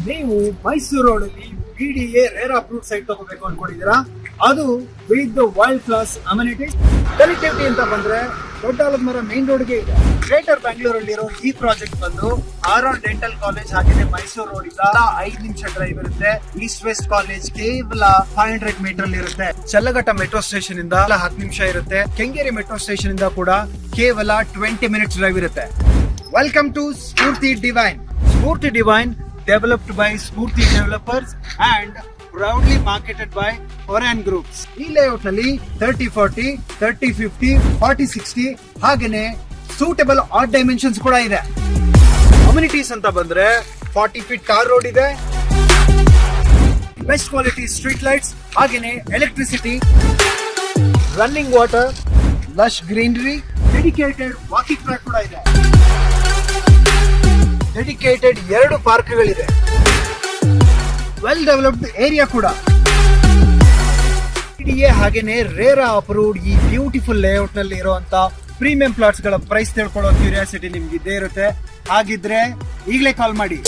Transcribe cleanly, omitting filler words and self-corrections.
ನೀವು ಮೈಸೂರು ರೋಡ್ ಅಲ್ಲಿ BDA RERA approved site ತಗೋಬೇಕು ಅನ್ಕೊಂಡಿದ್ದೀರಾ? ಅದು with world class amenities. Connectivity ಅಂತ ಬಂದ್ರೆ ದೊಡ್ಡಾಲದಮರ ಮೇನ್ ರೋಡ್ಗೆ ಇದೆ. ಗ್ರೇಟರ್ ಬ್ಯಾಂಗ್ಳೂರಲ್ಲಿರೋ ಈ ಪ್ರಾಜೆಕ್ಟ್ ಬಂದು ಆರ್ ಡೆಂಟಲ್ ಕಾಲೇಜ್ ಹಾಗೆ ಮೈಸೂರು ರೋಡ್ ಇಂದ 5 ನಿಮಿಷ ಡ್ರೈವ್ ಇರುತ್ತೆ. ಈಸ್ಟ್ ವೆಸ್ಟ್ ಕಾಲೇಜ್ ಕೇವಲ 500 ಮೀಟರ್ ಅಲ್ಲಿ ಇರುತ್ತೆ. ಚಲ್ಲಘಟ್ಟ ಮೆಟ್ರೋ ಸ್ಟೇಷನ್ ಇಂದ 10 ನಿಮಿಷ ಇರುತ್ತೆ. ಕೆಂಗೇರಿ ಮೆಟ್ರೋ ಸ್ಟೇಷನ್ ಇಂದ ಕೂಡ ಕೇವಲ 20 ಮಿನಿಟ್ಸ್ ಡ್ರೈವ್ ಇರುತ್ತೆ. Welcome to Spoorthi Divine. Spoorthi Divine developed by Smurti developers and proudly marketed by Oran Groups. ಈ ಲೇಔಟ್ ನಲ್ಲಿ 30-40, 30-50, 40-60 ಹಾಗೇನೆ ಸೂಟಬಲ್ ಆಡ್ ಡೈಮೆನ್ಷನ್ಸ್ ಕೂಡ ಇದೆ. ಅಮ್ಯುನಿಟೀಸ್ ಅಂತ ಬಂದ್ರೆ 40 ಫೀಟ್ ಟಾರ್ ರೋಡ್ ಇದೆ, ಬೆಸ್ಟ್ ಕ್ವಾಲಿಟಿ ಸ್ಟ್ರೀಟ್ ಲೈಟ್ಸ್, ಹಾಗೇನೆ electricity, running water, lush greenery, dedicated walking track ಕೂಡ ಇದೆ. ಡೆಡಿಕೇಟೆಡ್ 2 ಪಾರ್ಕ್ಗಳಿದೆ. ವೆಲ್ ಡೆವಲಪ್ಡ್ ಏರಿಯಾ ಕೂಡ. BDA ಹಾಗೇನೆ ರೇರಾ ಅಪ್ರೂವ್ಡ್ ಈ ಬ್ಯೂಟಿಫುಲ್ ಲೇಔಟ್ ನಲ್ಲಿ ಇರುವಂತ ಪ್ರೀಮಿಯಂ ಪ್ಲಾಟ್ಸ್ ಗಳ ಪ್ರೈಸ್ ತಿಳ್ಕೊಳ್ಳೋ ಕ್ಯೂರಿಯಾಸಿಟಿ ನಿಮ್ಗೆ ಇದ್ದೇ ಇರುತ್ತೆ. ಹಾಗಿದ್ರೆ ಈಗಲೇ ಕಾಲ್ ಮಾಡಿ.